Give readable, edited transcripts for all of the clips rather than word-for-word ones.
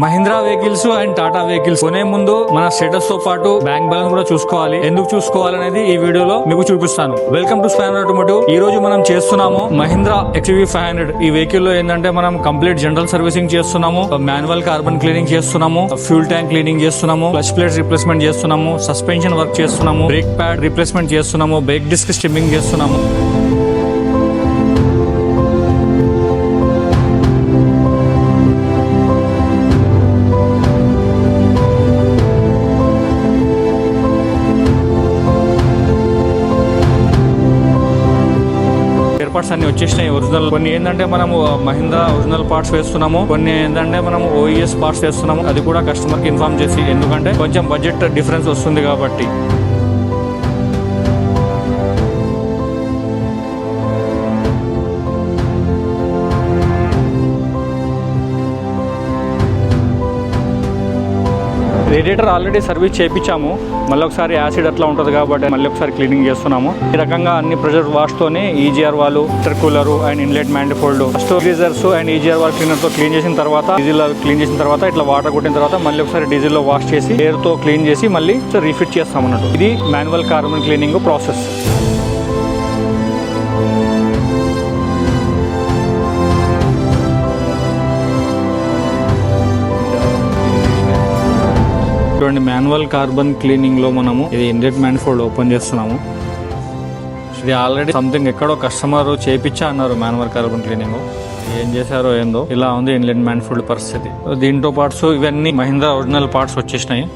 Mahindra vehicles and Tata vehicles కొనే ముందు మన స్టేటస్ తో పాటు బ్యాంక్ బ్యాలెన్స్ కూడా చూసుకోవాలి. ఎందుకు చూసుకోవాలనేది ఈ వీడియోలో మీకు చూపిస్తాను. Welcome to spanner automotive. ఈ రోజు మనం చేస్తున్నాము మహీంద్రా XUV 500. ఈ వెహికల్ లో ఏంటంటే మనం కంప్లీట్ జనరల్ సర్వీసింగ్ చేస్తున్నాము, మాన్యువల్ కార్బన్ క్లీనింగ్ చేస్తున్నాము, ఫ్యూల్ ట్యాంక్ క్లీనింగ్ చేస్తున్నాము, క్లచ్ ప్లేట్స్ రిప్లేస్మెంట్ చేస్తున్నాము, సస్పెన్షన్ వర్క్ చేస్తున్నాము, బ్రేక్ ప్యాడ్ రిప్లేస్మెంట్ చేస్తున్నాము, బ్రేక్ డిస్క్ స్టిమ్మింగ్ చేస్తున్నాము. పార్ట్స్ అన్ని వచ్చేసినాయి ఒరిజినల్. కొన్ని ఏంటంటే మనము మహీంద్రా ఒరిజినల్ పార్ట్స్ వేస్తున్నాము, కొన్ని ఏంటంటే మనం OES పార్ట్స్ వేస్తున్నాము. అది కూడా కస్టమర్ కి ఇన్ఫార్మ్ చేసి, ఎందుకంటే కొంచెం బడ్జెట్ డిఫరెన్స్ వస్తుంది కాబట్టి. రేడియేటర్ ఆల్రెడీ సర్వీస్ చేయించాము, మళ్ళీ ఒకసారి యాసిడ్ అట్లా ఉంటుంది కాబట్టి మళ్ళీ ఒకసారి క్లీనింగ్ చేస్తున్నాము. ఈ రకంగా అన్ని ప్రెషర్ వాష్ తోనే EGR వాళ్ళు, inter cooler and inlet manifold, first geysers and EGR wall cleaner తో క్లీన్ చేసిన తర్వాత, డీజిల్ క్లీన్ చేసిన తర్వాత ఇట్లా వాటర్ కొట్టిన తర్వాత మళ్ళీ ఒకసారి డీజిల్ లో వాష్ చేసి ఎయిర్ తో క్లీన్ చేసి మళ్ళీ రీఫిట్ చేస్తాం అన్నట్టు. ఇది manual carbon cleaning process. Manual carbon cleaning లో మనము ఇది ఇన్లెట్ మ్యానిఫోల్డ్ ఓపెన్ చేస్తున్నాము. ఇది ఆల్రెడీ సంథింగ్ ఎక్కడో కస్టమర్ చేయించా అన్నారు మాన్యువల్ కార్బన్ క్లీనింగ్. ఏం చేశారో ఏందో ఇలా ఉంది ఇన్లెట్ మ్యానిఫోల్డ్ పరిస్థితి. దీంట్లో పార్ట్స్ ఇవన్నీ మహీంద్రా ఒరిజినల్ పార్ట్స్ వచ్చేసినాయి.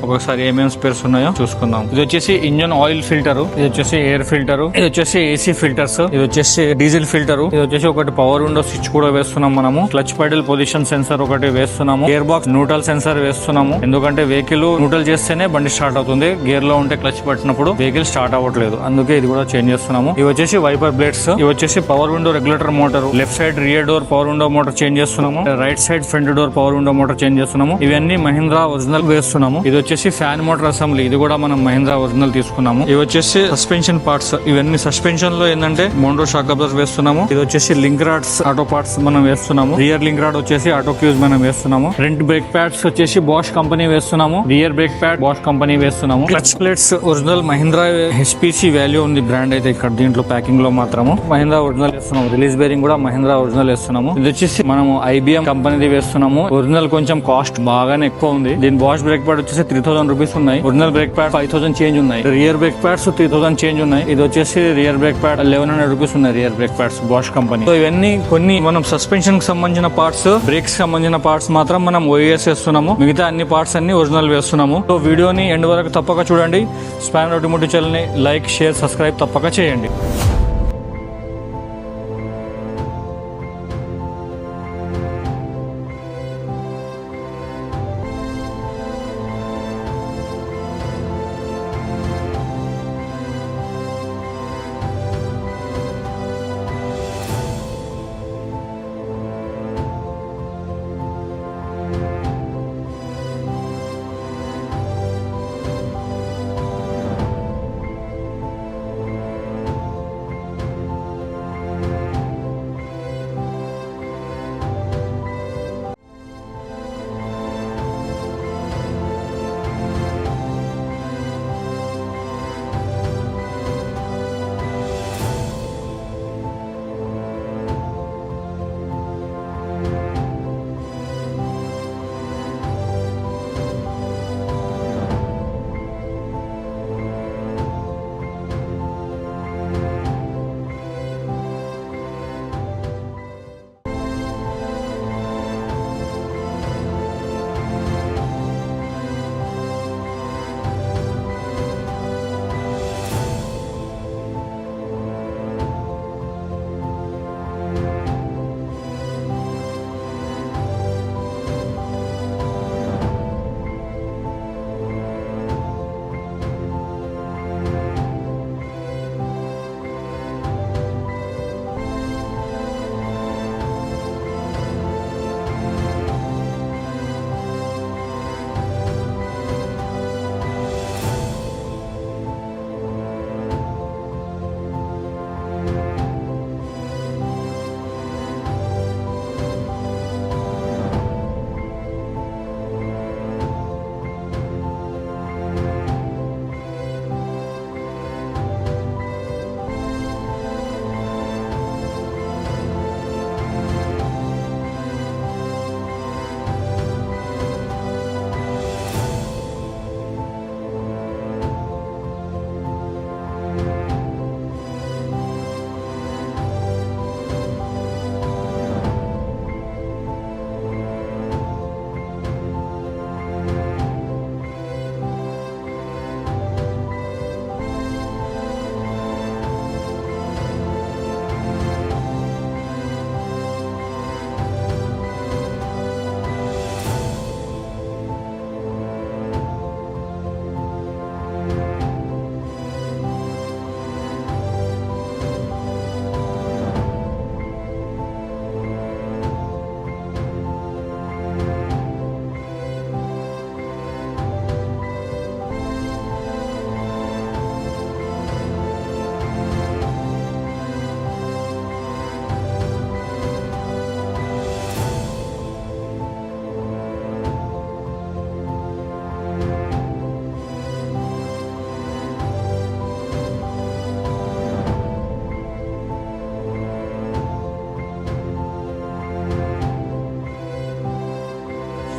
ఒకసారి ఏమేమి స్పేర్స్ ఉన్నాయో చూసుకుందాం. ఇది వచ్చేసి ఇంజన్ ఆయిల్ ఫిల్టర్, ఇది వచ్చేసి ఎయిర్ ఫిల్టర్, ఇది వచ్చేసి AC ఫిల్టర్స్, ఇది వచ్చేసి డీజిల్ ఫిల్టర్, ఇది వచ్చేసి ఒకటి పవర్ విండో స్విచ్ కూడా వేస్తున్నాం మనము. క్లచ్ పెడల్ పొజిషన్ సెన్సర్ ఒకటి వేస్తున్నాము. గేర్ బాక్స్ న్యూట్రల్ సెన్సర్ వేస్తున్నాము, ఎందుకంటే వెహికల్ న్యూట్రల్ చేస్తేనే బండి స్టార్ట్ అవుతుంది. గేర్ లో ఉంటే క్లచ్ పట్టినప్పుడు వెహికల్ స్టార్ట్ అవ్వట్లేదు, అందుకే ఇది కూడా చేంజ్ చేస్తున్నాము. ఇవి వచ్చేసి వైపర్ బ్లేడ్స్, ఇవి వచ్చేసి power window regulator motor, left side rear door power window motor change చేస్తున్నాము, right side front door power window motor change చేస్తున్నాము. ఇవన్నీ మహీంద్రా ఒరిజినల్ వేస్తున్నాము. ఇది వచ్చేసి ఫ్యాన్ మోటార్ అసెంబ్లీ, ఇది కూడా మనం మహీంద్రా ఒరిజినల్ తీసుకున్నాము. ఇవి వచ్చేసి సస్పెన్షన్ పార్ట్స్, ఇవన్నీ సస్పెన్షన్ లో ఏంటంటే మోండో షాక్ అబ్జర్వర్ వేస్తున్నాము. ఇది వచ్చేసి లింక్ రాడ్స్ ఆటో పార్ట్స్ మనం వేస్తున్నాము. రియర్ లింక్ రాడ్ వచ్చేసి ఆటో క్యూజ్ మనం వేస్తున్నాము. ఫ్రంట్ బ్రేక్ ప్యాడ్స్ వచ్చేసి బాష్ కంపెనీ వేస్తున్నాము. Rear brake pad Bosch company వేస్తున్నాము. Clutch plates original Mahindra HPC value ఉంది బ్రాండ్ అయితే ఇక్కడ దీంట్లో ప్యాకింగ్ లో మాత్రము మహీంద్రా ఒరిజినల్ వేస్తున్నాము. రిలీజ్ బేరింగ్ కూడా మహీంద్రా ఒరిజినల్ వేస్తున్నాము. ఇది వచ్చేసి మనము IBM కంపెనీది వేస్తున్నాము. ఒరిజినల్ కొంచెం కాస్ట్ బాగానే ఎక్కువ ఉంది. దీని బాష్ బ్రేక్ ప్యాడ్ వచ్చేసి 3000 రూపీస్ ఉన్నాయి. ఒరిజినల్ బ్రేక్ ప్యాడ్ 5000 చేంజ్ ఉన్నాయి. రియర్ బ్రేక్ ప్యాడ్స్ 3000 చేంజ్ ఉన్నాయి. ఇది వచ్చేసి రియర్ బ్రేక్ ప్యాడ్ 1100 రూపీస్ ఉన్నాయి. Rear brake pads Bosch company. So ఇవన్నీ కొన్ని మనం సస్పెన్షన్ కి సంబంధించిన పార్ట్స్, బ్రేక్స్ సంబంధించిన పార్ట్స్ మాత్రం మనం OES వేస్తున్నాము. మిగతా అన్ని పార్ట్స్ అన్ని ఒరిజినల్ వేస్తున్నాము. సో వీడియోని ఎండ్ వరకు తప్పక చూడండి. స్పానర్ ఆటోమోటివ్ ఛానల్ ని లైక్, షేర్, సబ్స్క్రైబ్ తప్పక చేయండి.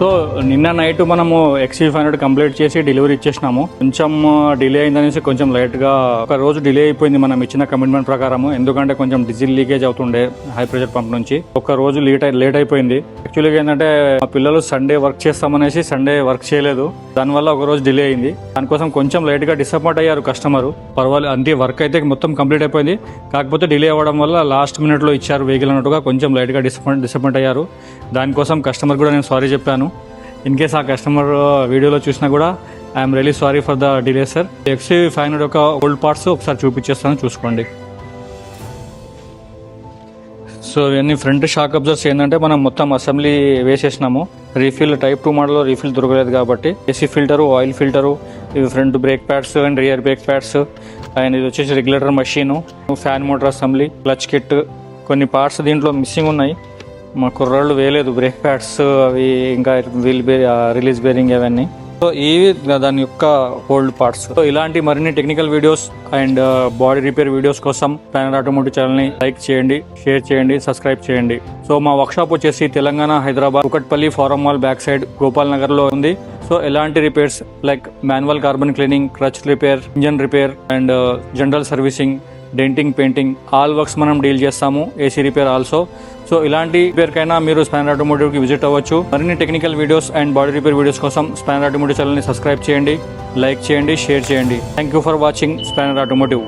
సో నిన్న నైట్ మనము XC500 కంప్లీట్ చేసి డెలివరీ ఇచ్చేసినాము. కొంచెం డిలే అయిందనేసి కొంచెం లైట్గా ఒక రోజు డిలే అయిపోయింది మనం ఇచ్చిన కమిట్మెంట్ ప్రకారము. ఎందుకంటే కొంచెం డీజిల్ లీకేజ్ అవుతుండే హై ప్రెషర్ పంప్ నుంచి. ఒక రోజు లేట్ అయిపోయింది. యాక్చువల్గా ఏంటంటే మా పిల్లలు సండే వర్క్ చేస్తామనేసి సండే వర్క్ చేయలేదు. దానివల్ల ఒక రోజు డిలే అయింది. దానికోసం కొంచెం లైట్గా డిసప్పాయింట్ అయ్యారు కస్టమర్. పర్వాలేదు, అంటే వర్క్ అయితే మొత్తం కంప్లీట్ అయిపోయింది. కాకపోతే డిలే అవ్వడం వల్ల లాస్ట్ మినిట్లో ఇచ్చారు వెహికల్ అన్నట్టుగా కొంచెం లైట్గా డిసప్పాయింట్ అయ్యారు. దానికోసం కస్టమర్ కూడా నేను సారీ చెప్పాను. ఇన్ కేస్ ఆ కస్టమర్ వీడియోలో చూసినా కూడా I'm really sorry for the delay sir. XC500 యొక్క ఓల్డ్ పార్ట్స్ ఒకసారి చూపించేస్తాను, చూసుకోండి. సో ఇవన్నీ ఫ్రంట్ షాక్ అబ్జర్వర్స్ ఏంటంటే మనం మొత్తం అసెంబ్లీ వేసేసినాము. రీఫిల్ టైప్ 2 మోడల్లో రీఫిల్ దొరకలేదు కాబట్టి ఏసీ ఫిల్టరు, ఆయిల్ ఫిల్టరు, ఇవి front brake pads and rear brake pads, and ఇది వచ్చేసి regulator machine, fan motor assembly, clutch kit, కొన్ని పార్ట్స్ దీంట్లో మిస్సింగ్ ఉన్నాయి. మా కుర్రాళ్ళు వేయలేదు బ్రేక్ ప్యాడ్స్ అవి, ఇంకా రిలీజ్ బేరింగ్ అవన్నీ. సో ఇవి దాని యొక్క ఓల్డ్ పార్ట్స్. సో ఇలాంటి మరిన్ని technical videos and body repair videos కోసం ప్లానెట్ ఆటోమోటివ్ ఛానల్ని లైక్ చేయండి, షేర్ చేయండి, సబ్స్క్రైబ్ చేయండి. సో మా వర్క్షాప్ వచ్చేసి Telangana, Hyderabad, Kukatpally forum mall back side Gopal నగర్లో ఉంది. సో ఎలాంటి repairs like manual carbon cleaning, clutch repair, engine repair and general servicing, denting, painting, all works మనం డీల్ చేస్తాము. AC repair also. సో ఇలాంటి రిపేర్కైనా మీరు స్పానర్ ఆటోమోటివ్కి విజిట్ అవ్వచ్చు. మరిన్ని technical videos and body repair videos కోసం స్పానర్ ఆటోమోటివ్ ఛానల్ని సబ్స్క్రైబ్ చేయండి, లైక్ చేయండి, షేర్ చేయండి. Thank you for watching spanner automotive.